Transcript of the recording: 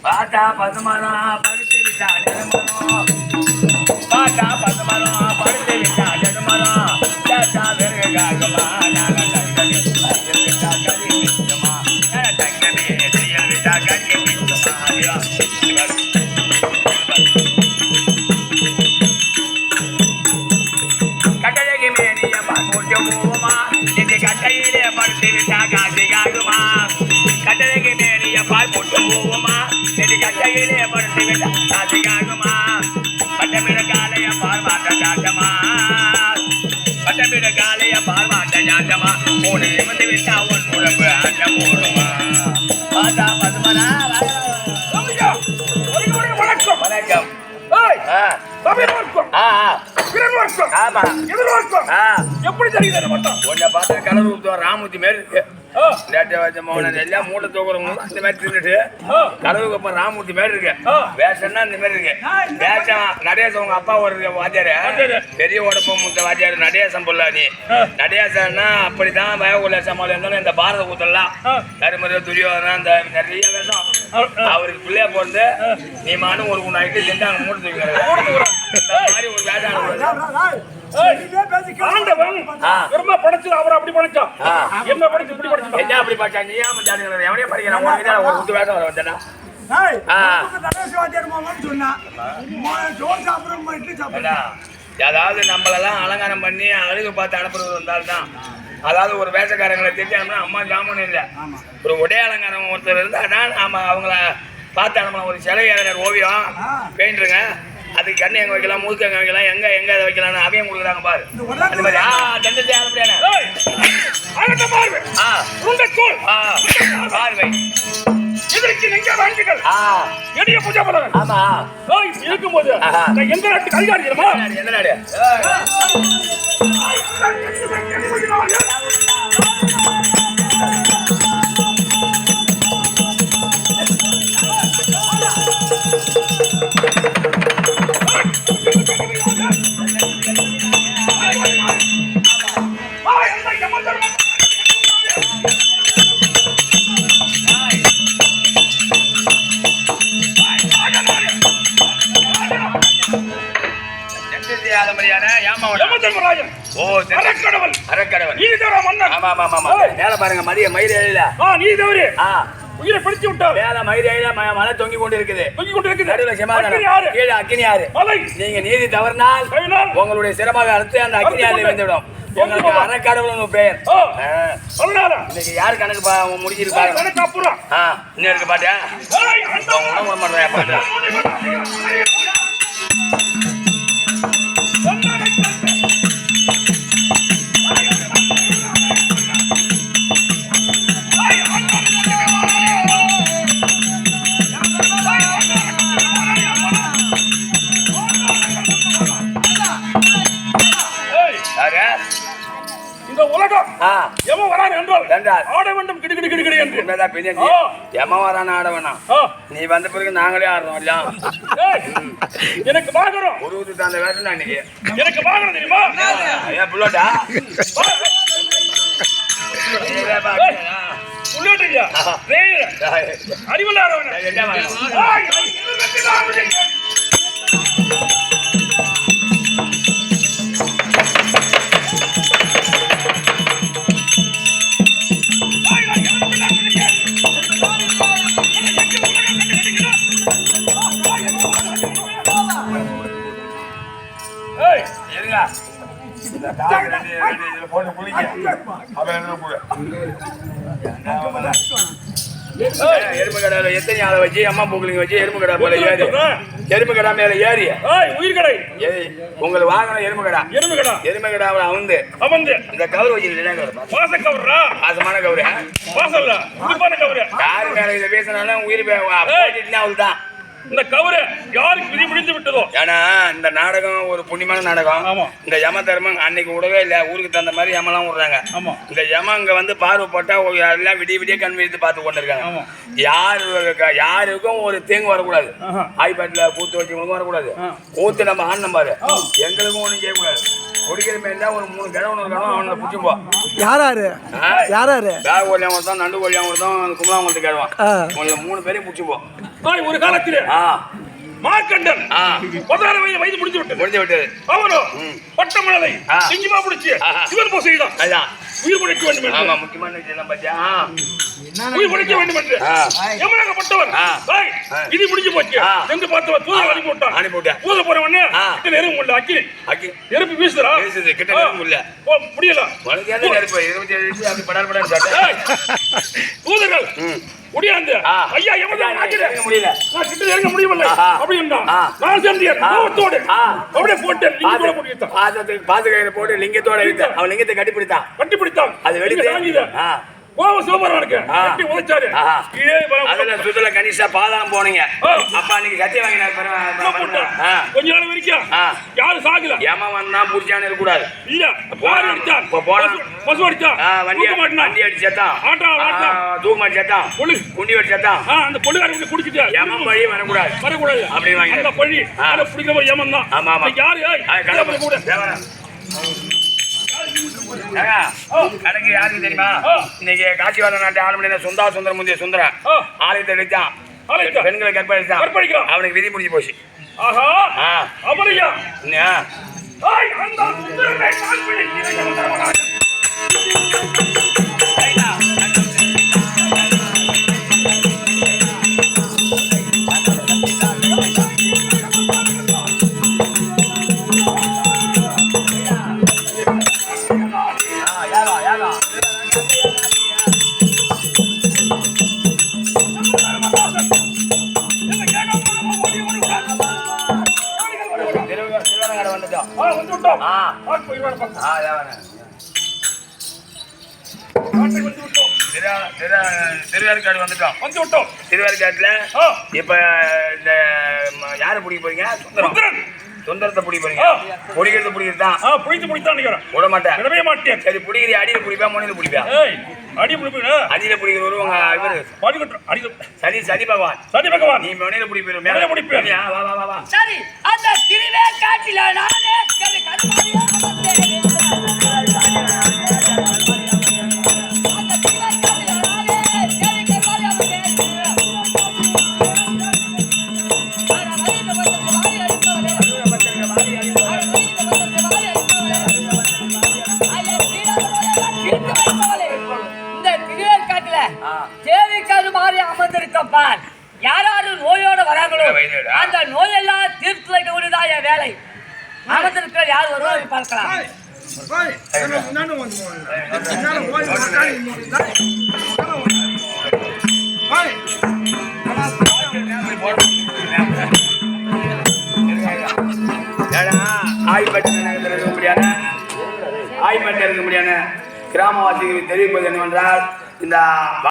பாட்டா பசுமரா படுத்து விட்டாலும் பாட்டா பசுமரா படுத்து விட்டாலும் தாத்தா வெறுகாகுமா தங்கமே செய்ய விட்டா கண்ணி கட்டளைக்கு மேனிய போட்டு போவோமா இது கட்டையிலே படுத்து விட்டா காசி காகுமா கட்டளைக்கு மேனிய பால் போட்டு போவோமா கட்டையிலே படுத்து விட்டா காசி காகுமா பட்டமிட காலைய பார்வாட்ட ஜாட்டமா பட்டமிட காலைய பார்வாட்ட ஜாட்டமா மூணு நிமிந்து விட்டா உன் உடம்பு ஆட்டம் போடுமா பாத்தா பசுமரா வணக்கம் வணக்கம் எப்படி தெரியுது மட்டும் உன்னை பார்த்தா கலர் ஊத்துவோம் ராமூர்த்தி மாரி இருக்கு எல்லாம் மூட்டை தூக்குறவங்க அந்த மாதிரி தின்னுட்டு கலவுக்கு அப்புறம் ராமூர்த்தி மாதிரி இருக்கு வேஷம்னா இந்த மாதிரி இருக்கு வேஷம் நடேசம் உங்க அப்பா ஒரு வாத்தியாரு பெரிய உடம்பு முத்த வாத்தியாரு நடேசம் பொல்லாதி நடேசம்னா அப்படித்தான் பயகுல சமாளம் இருந்தாலும் இந்த பாரத கூத்தலாம் கருமறை துரியோதனா இந்த நிறைய வேஷம் அவருக்கு பிள்ளைய போறது நீ மானும் ஒரு ஆகிட்டு செஞ்சாங்க மூட்டை தூக்கிறாங்க இந்த மாதிரி ஒரு வேஷம் ஆண்டவன் பெருமை படைச்சு அவர் அப்படி படைச்சான் என்ன படைச்சு இப்படி படைச்சு என்ன அப்படி படைச்சா நீ ஏன் ஜாதிகள் எவனே படிக்கிறான் ஒரு குத்து வேஷம் வர வந்தேன்னா அதாவது நம்மளெல்லாம் அலங்காரம் பண்ணி அழகு பார்த்து அனுப்புறது வந்தால்தான் அதாவது ஒரு வேஷக்காரங்களை தெரிஞ்சா அம்மா ஜாமன் இல்லை ஒரு உடை அலங்காரம் ஒருத்தர் இருந்தால் நாம அவங்கள பார்த்து அனுப்பலாம் ஒரு சிலை ஓவியம் பெயிண்டுருங்க அதுக்கு கண்ணு எங்க வைக்கலாம் மூக்கு எங்க வைக்கலாம் எங்க எங்க அதை வைக்கலாம்னு அவையும் கொடுக்குறாங்க பாரு அந்த மாதிரி தண்டத்தை பார்வை இதற்கு நீங்க வாங்கிகள் எடிய பூஜை பண்ணுங்க ஆமா இருக்கும்போது எந்த நாட்டுக்கு அதிகாரி தெரியுமா எந்த நாடு பாருங்க மதிய மயில உயிரை பிடிச்சு விட்டார் மேல மயிரையில மலை தொங்கி கொண்டு இருக்குது அக்கினி ஆறு நீங்க நீதி தவறினால் உங்களுடைய சிரமமாக அடுத்து அந்த அக்கினி ஆறு வந்துவிடும் உங்களுக்கு அறக்கடவுள் பெயர் இன்னைக்கு யாரு கணக்கு முடிஞ்சிருப்பாங்க இன்னும் இருக்கு பாட்டியா இந்த உலகம் எவன் வரான் என்றால் ஆட வேண்டும் கிடுகிடு கிடுகிடு என்று எமன் வரான ஆட வேணாம் நீ வந்த பிறகு நாங்களே ஆடுறோம் இல்லையா எனக்கு வாங்குறோம் ஒரு ஊத்து அந்த வேஷம் தான் இன்னைக்கு எனக்கு வாங்குறோம் தெரியுமா ஏன் புள்ளோட்டா புள்ளோட்டியா அறிவில்லாதவன் என்ன ஏய், இருங்க. இந்த காலை இதுல போட்டு குளிக்க. அப்புறம் என்ன போடு? எறும்பு கடால எத்தனை ஆளை வச்சு அம்மா பூக்கலிங்க வச்சு எறும்பு கடா மேல ஏறி எறும்பு கடா மேல ஏறி உயிர் கடை உங்களுக்கு வாங்கணும் எறும்பு கடா எறும்பு கடாவை அவுந்து இந்த கவர் வச்சிருக்கேன் பாச கவரா பாசமான கவரு பாசல்ல உயிர்ப்பான கவரு யாரு மேல இதை பேசினாலும் உயிர் போயிட்டு அவள்தான் இந்த கவரு யாருக்கு விதி முடிந்து விட்டதோ ஏன்னா இந்த நாடகம் ஒரு புண்ணியமான நாடகம் ஆமா இந்த யம தர்மம் அன்னைக்கு விடவே இல்லை ஊருக்கு தகுந்த மாதிரி யமெல்லாம் விடுறாங்க ஆமா இந்த யம அங்க வந்து பார்வை போட்டா எல்லாம் விடிய கண் விழித்து பார்த்து கொண்டிருக்காங்க யாருக்கும் ஒரு தேங்கு வரக்கூடாது ஆய்பாட்டில கூத்து வச்சவங்களுக்கும் வரக்கூடாது கூத்து நம்ம ஆடணும் பாரு எங்களுக்கும் ஒண்ணும் செய்யக்கூடாது குடிக்கிற மாதிரி ஒரு 3 கிழவன் இருக்கணும் அவனை பிடிச்சுப்போம் யாராரு பேக் கொல்லியாம ஒருத்தன் நண்டு கொல்லியாம ஒருத்தன் கும்பலாங்குளத்து கிழவான் 3 பேரையும் பிடிச்சுப்போம் ஒரு காலத்திலே மார்க்கண்டன் 16 வயது முடிஞ்சு விட்டது அவனோ பட்டமழலை சிங்கமா பிடிச்சு சிவன் போசைதான் உயிர் பிழைக்க வேண்டும் ஆமா முக்கியமான விஷயம் பாத்தியா உயிர் பிழைக்க வேண்டும் என்று யமனாகப்பட்டவர் இது முடிஞ்சு போச்சு என்று பார்த்தவர் தூதர் அனுப்பிவிட்டான் தூத போறவனே கிட்ட நெருப்பு உள்ள அக்கி நெருப்பு வீசுறா கிட்ட நெருப்பு இல்ல முடியல நெருப்பு 27 அப்படி படார் தூதர்கள் முடியாது ஐயா எவ்வளவு முடியல நான் கிட்ட இறங்க முடியவில்லை அப்படின்னா நான் சேர்ந்தேன் கோவத்தோடு அப்படியே போட்டு லிங்கத்தோட முடித்தான் பாதுகாப்பு போட்டு லிங்கத்தோட இழுத்து அவன் லிங்கத்தை கட்டிப்பிடித்தான் அது வெளியே கோவ சோமரனுக்கு கட்டி உதைச்சாரு அதுல சுத்தல கணிசா பாதாளம் போனீங்க அப்பா அன்னைக்கு கத்தி வாங்கினார் கொஞ்ச நாள் வரைக்கும் யாரு சாகல ஏமா வந்தா புடிச்சானே இருக்க கூடாது இல்ல பாரு அடிச்சான் பசு அடிச்சான் வண்டி அடிச்சு செத்தான் தூக்கு மாட்டி செத்தான் குண்டி வச்சு செத்தான் அந்த பொண்ணுக்காரங்க குடிச்சிட்டு ஏமா பழி வரக்கூடாது அப்படி வாங்கி அந்த பழி அந்த பிடிக்கிற ஏமன் தான் ஆமா ஆமா யாரு கூட கணக்கு யாருக்கு தெரியுமா இன்னைக்கு காட்சிவாத நாட்டு ஆளுமணி சுந்தர முந்தைய சுந்தரம் ஆலயத்தை அடித்தான் பெண்களை கற்பழித்தான் அவனுக்கு விதி முடிஞ்சு போச்சு ஆஹா அமரியா திருவேற்காடு வந்துட்டோம் திருவேற்காட்டுல இப்ப இந்த யாரு பிடிக்க போறீங்க சுந்தரத்தை பிடிக்க போறீங்க பிடிக்கிறது விட மாட்டேன் சரி பிடிக்கிற அடியில பிடிப்பா முனையில பிடிப்பா அடியில பிடிக்கிற இவரு சனி பகவான் நீ முனையில பிடிப்பீங்க மேல பிடிப்பீங்க வா சரி அந்த திருவேற்காட்டில நானே அமர்ந்திருக்கப்பார் யாராரு நோயோட வராங்களோ அந்த நோயெல்லாம் தீர்த்து வைக்க வேண்டியதா வேலை அமர்ந்திருக்கிற யார் வருவாங்க பார்க்கலாம் ஆய்மட்டில் இருக்க முடியாது கிராமவாசிகளுக்கு தெரிவிப்பது என்னவென்றால் இந்த